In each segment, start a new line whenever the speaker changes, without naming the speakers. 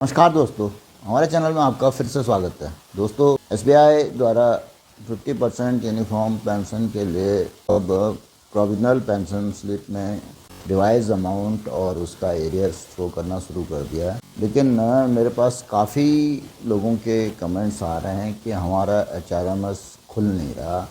नमस्कार दोस्तों, हमारे चैनल में आपका फिर से स्वागत है। दोस्तों, एसबीआई द्वारा 50% यूनिफॉर्म पेंशन के लिए अब प्रोविजनल पेंशन स्लिप में रिवाइज अमाउंट और उसका एरियर शो करना शुरू कर दिया है। लेकिन मेरे पास काफ़ी लोगों के कमेंट्स आ रहे हैं कि हमारा एचआरएमएस खुल नहीं रहा,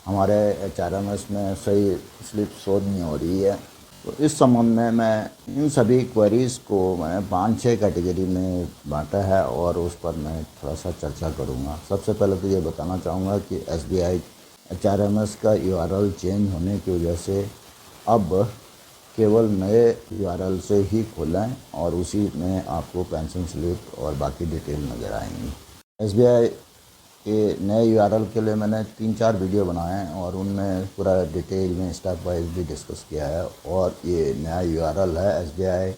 हमारे एचआरएमएस में सही स्लिप शो नहीं हो रही है। तो इस संबंध में मैं इन सभी क्वेरीज़ को मैं 5-6 कैटेगरी में बांटा है और उस पर मैं थोड़ा सा चर्चा करूंगा। सबसे पहले तो ये बताना चाहूँगा कि एसबीआई एचआरएमएस का यूआरएल चेंज होने की वजह से अब केवल नए यूआरएल से ही खोलें और उसी में आपको पेंशन स्लिप और बाकी डिटेल नज़र आएंगी। एसबीआई के नए यूआरएल के लिए मैंने 3-4 वीडियो बनाए हैं और उनमें पूरा डिटेल में स्टेप वाइज भी डिस्कस किया है। और ये नया यूआरएल है एसबीआई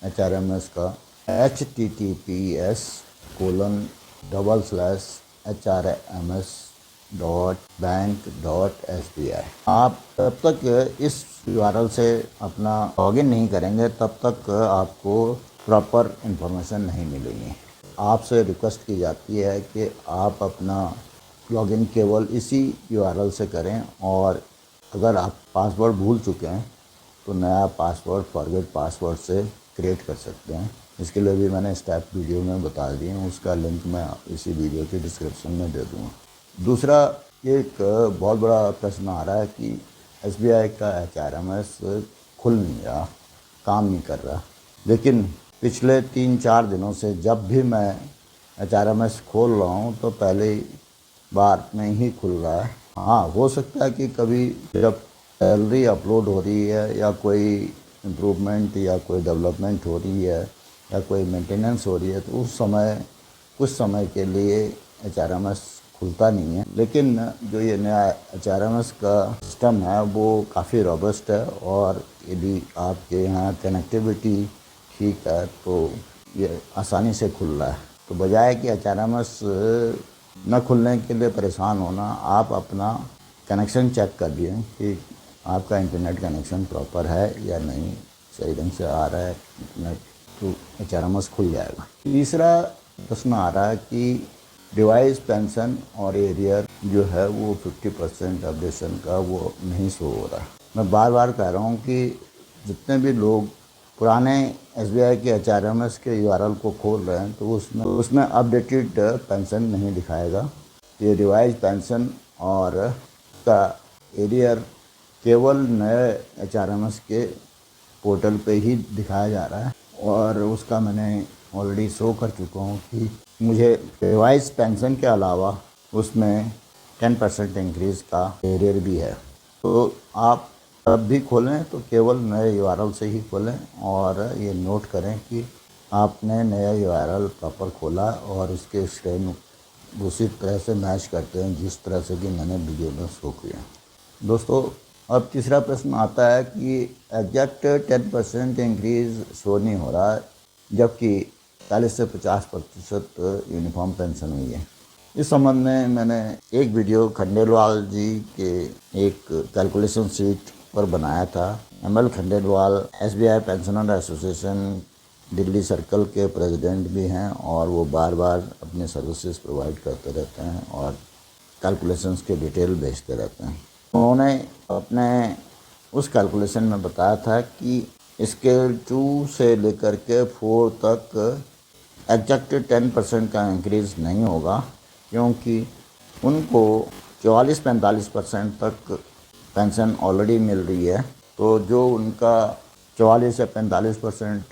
एचआरएमएस का https://hrms.bank.sbi। आप तब तक इस यूआरएल से अपना लॉगिन नहीं करेंगे तब तक आपको प्रॉपर इंफॉर्मेशन नहीं मिलेगी। आपसे रिक्वेस्ट की जाती है कि आप अपना लॉगिन केवल इसी यूआरएल से करें और अगर आप पासवर्ड भूल चुके हैं तो नया पासवर्ड फॉरगेट पासवर्ड से क्रिएट कर सकते हैं। इसके लिए भी मैंने स्टेप वीडियो में बता दिए हैं, उसका लिंक मैं इसी वीडियो के डिस्क्रिप्शन में दे दूँगा। दूसरा, एक बहुत बड़ा प्रश्न आ रहा है कि एसबीआई का एचआरएमएस खुल नहीं रहा, काम नहीं कर रहा। लेकिन पिछले 3-4 दिनों से जब भी मैं एचआरएमएस खोल रहा हूँ तो पहले बार में ही खुल रहा है। हाँ, हो सकता है कि कभी जब सैलरी अपलोड हो रही है या कोई इम्प्रूवमेंट या कोई डेवलपमेंट हो रही है या कोई मेंटेनेंस हो रही है तो उस समय कुछ समय के लिए एचआरएमएस खुलता नहीं है। लेकिन जो ये नया एचआरएमएस का सिस्टम है वो काफ़ी रोबस्ट है और यदि आपके यहाँ कनेक्टिविटी ठीक है तो ये आसानी से खुल रहा है। तो बजाय कि एचआरएमएस न खुलने के लिए परेशान होना, आप अपना कनेक्शन चेक कर लिए कि आपका इंटरनेट कनेक्शन प्रॉपर है या नहीं, सही ढंग से आ रहा है इंटरनेट, तो एचआरएमएस खुल जाएगा। तीसरा प्रश्न आ रहा है कि रिवाइज पेंशन और एरियर जो है वो 50% अपडेशन का वो नहीं शो हो रहा। मैं बार बार कह रहा हूँ कि जितने भी लोग पुराने एसबीआई के एचआरएमएस के यूआरएल को खोल रहे हैं तो उसमें अपडेटेड पेंशन नहीं दिखाएगा। ये रिवाइज पेंशन और का एरियर केवल नए एचआरएमएस के पोर्टल पे ही दिखाया जा रहा है और उसका मैंने ऑलरेडी शो कर चुका हूँ कि मुझे रिवाइज पेंशन के अलावा उसमें 10% इंक्रीज़ का एरियर भी है। तो आप तब भी खोलें तो केवल नए यूआरएल से ही खोलें और ये नोट करें कि आपने नया यूआरएल प्रॉपर खोला और उसके स्क्रीन उसी तरह से मैच करते हैं जिस तरह से कि मैंने वीडियो में शो किया। दोस्तों, अब तीसरा प्रश्न आता है कि एग्जैक्ट 10% इंक्रीज़ शो नहीं हो रहा जबकि 40 से 50% यूनिफॉर्म पेंशन हुई है। इस संबंध में मैंने एक वीडियो खंडेलवाल जी के एक कैलकुलेशन शीट पर बनाया था। ML Khandelwal SBI pensioner association Delhi circle के प्रेसिडेंट भी हैं और वो बार बार अपने सर्विसेज प्रोवाइड करते रहते हैं और कैलकुलेशंस के डिटेल भेजते रहते हैं। उन्होंने अपने उस कैलकुलेशन में बताया था कि स्केल 2 से लेकर के 4 तक एग्जैक्ट 10% का इंक्रीज़ नहीं होगा क्योंकि उनको 44-45% तक पेंशन ऑलरेडी मिल रही है। तो जो उनका 44 से 45%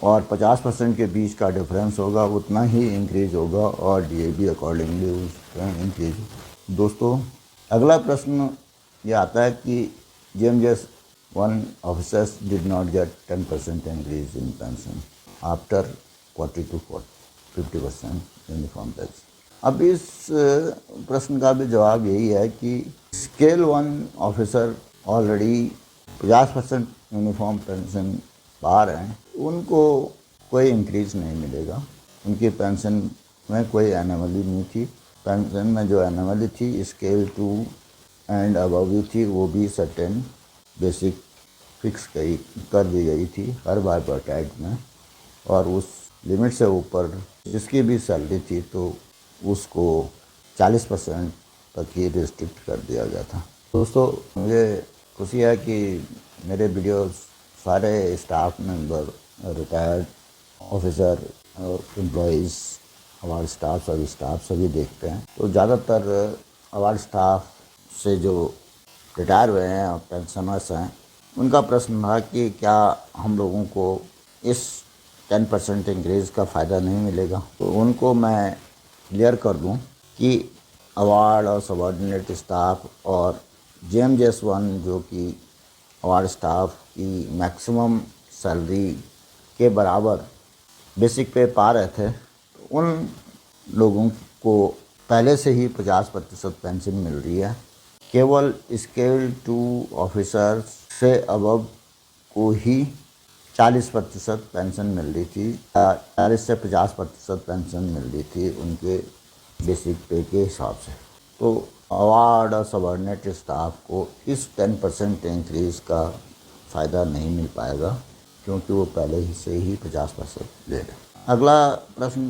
और 50% के बीच का डिफरेंस होगा उतना ही इंक्रीज होगा और डीए भी अकॉर्डिंगली उसका इंक्रीज। दोस्तों, अगला प्रश्न ये आता है कि जीएमजेस 1 officers did not gate 10% increase in pension after 40 to 50% uniform pension. अब इस प्रश्न का भी जवाब यही है कि scale 1 officer already 50% uniform pension पा रहे हैं, उनको कोई इंक्रीज नहीं मिलेगा। उनकी पेंशन में कोई एनोमली नहीं थी। पेंशन में जो एनोमली थी स्केल 2 एंड अबव भी थी, वो भी सर्टेन बेसिक फिक्स कर दी गई थी हर बार पर टैग में और उस लिमिट से ऊपर जिसकी भी सैलरी थी तो उसको 40% तक ही रिस्ट्रिक्ट कर दिया गया था। दोस्तों, मुझे खुशी है कि मेरे वीडियोस सारे स्टाफ मेंबर, रिटायर्ड ऑफिसर और एम्प्लॉइज़, हमारे स्टाफ, सभी स्टाफ सभी देखते हैं। तो ज़्यादातर हमारे स्टाफ से जो रिटायर हुए हैं और पेंशनर्स हैं, उनका प्रश्न था कि क्या हम लोगों को इस 10% इंक्रीज़ का फ़ायदा नहीं मिलेगा। तो उनको मैं क्लियर कर दूं कि अवार्ड और सबॉर्डिनेट स्टाफ और JMJS1 जो कि अवार्ड स्टाफ की मैक्सिमम सैलरी के बराबर बेसिक पे पा रहे थे, तो उन लोगों को पहले से ही 50% पेंशन मिल रही है। केवल स्केल 2 ऑफिसर से अबव को ही 40% पेंशन मिल रही थी, 40 से 50% पेंशन मिल रही थी उनके बेसिक पे के हिसाब से। तो अवार्ड और सबॉर्डिनेट स्टाफ को इस 10% इंक्रीज़ का फ़ायदा नहीं मिल पाएगा, क्योंकि वो पहले ही से ही 50% ले रहे। अगला प्रश्न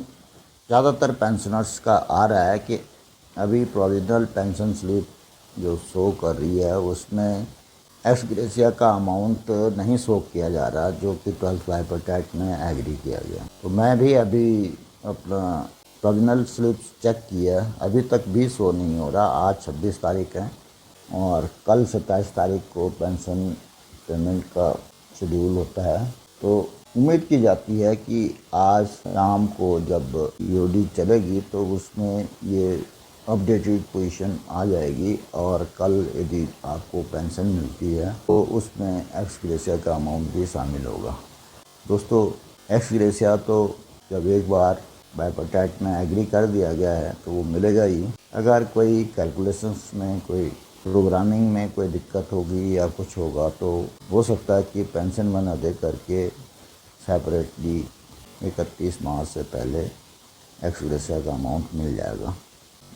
ज़्यादातर पेंशनर्स का आ रहा है कि अभी प्रोविजनल पेंशन स्लिप जो शो कर रही है उसमें एक्स ग्रेशिया का अमाउंट नहीं शो किया जा रहा, जो कि 12th बाइफरकेट में एग्री किया गया। तो मैं भी अभी अपना प्रोविजनल स्लिप चेक किया, अभी तक भी शो नहीं हो रहा। आज 26 तारीख है और कल 27 तारीख को पेंशन पेमेंट का शेड्यूल होता है। तो उम्मीद की जाती है कि आज शाम को जब EOD चलेगी तो उसमें ये अपडेटेड पोजीशन आ जाएगी और कल यदि आपको पेंशन मिलती है तो उसमें एक्स ग्रेशिया का अमाउंट भी शामिल होगा। दोस्तों, एक्स ग्रेशिया तो जब एक बार बाइफरकेट में एग्री कर दिया गया है तो वो मिलेगा ही। अगर कोई कैलकुलेशंस में, कोई प्रोग्रामिंग में कोई दिक्कत होगी या कुछ होगा तो हो सकता है कि पेंशन बना दे करके सेपरेटली 31 मार्च से पहले एक्स ग्रेशिया का अमाउंट मिल जाएगा।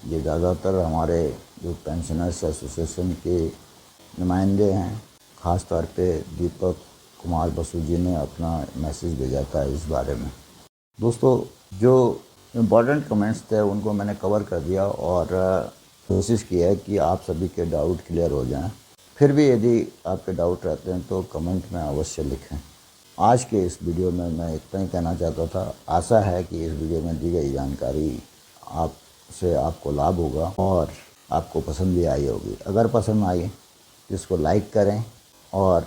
ये ज़्यादातर हमारे जो पेंशनर्स एसोसिएशन के नुमाइंदे हैं, ख़ास तौर पे दीपक कुमार बसु जी ने अपना मैसेज भेजा था इस बारे में। दोस्तों, जो इम्पोर्टेंट कमेंट्स थे उनको मैंने कवर कर दिया और कोशिश की है कि आप सभी के डाउट क्लियर हो जाएं। फिर भी यदि आपके डाउट रहते हैं तो कमेंट में अवश्य लिखें। आज के इस वीडियो में मैं इतना ही कहना चाहता था। आशा है कि इस वीडियो में दी गई जानकारी आपसे आपको लाभ होगा और आपको पसंद भी आई होगी। अगर पसंद आई तो इसको लाइक करें और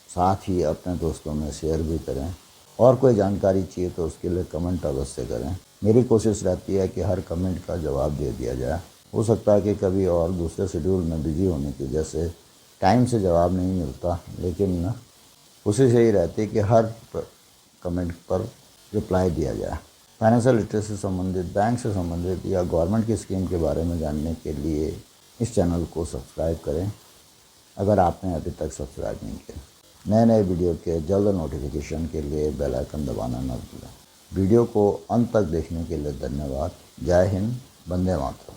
साथ ही अपने दोस्तों में शेयर भी करें। और कोई जानकारी चाहिए तो उसके लिए कमेंट अवश्य करें। मेरी कोशिश रहती है कि हर कमेंट का जवाब दे दिया जाए। हो सकता है कि कभी और दूसरे शेड्यूल में बिजी होने की वजह से टाइम से जवाब नहीं मिलता, लेकिन कोशिश यही रहती है कि हर कमेंट पर रिप्लाई दिया जाए। फाइनेंशियल लिटरेसी से संबंधित, बैंक से संबंधित या गवर्नमेंट की स्कीम के बारे में जानने के लिए इस चैनल को सब्सक्राइब करें अगर आपने अभी तक सब्सक्राइब नहीं किया। नए नए वीडियो के जल्द नोटिफिकेशन के लिए बेल आइकन दबाना न भूलें। वीडियो को अंत तक देखने के लिए धन्यवाद। जय हिंद, वंदे मातरम।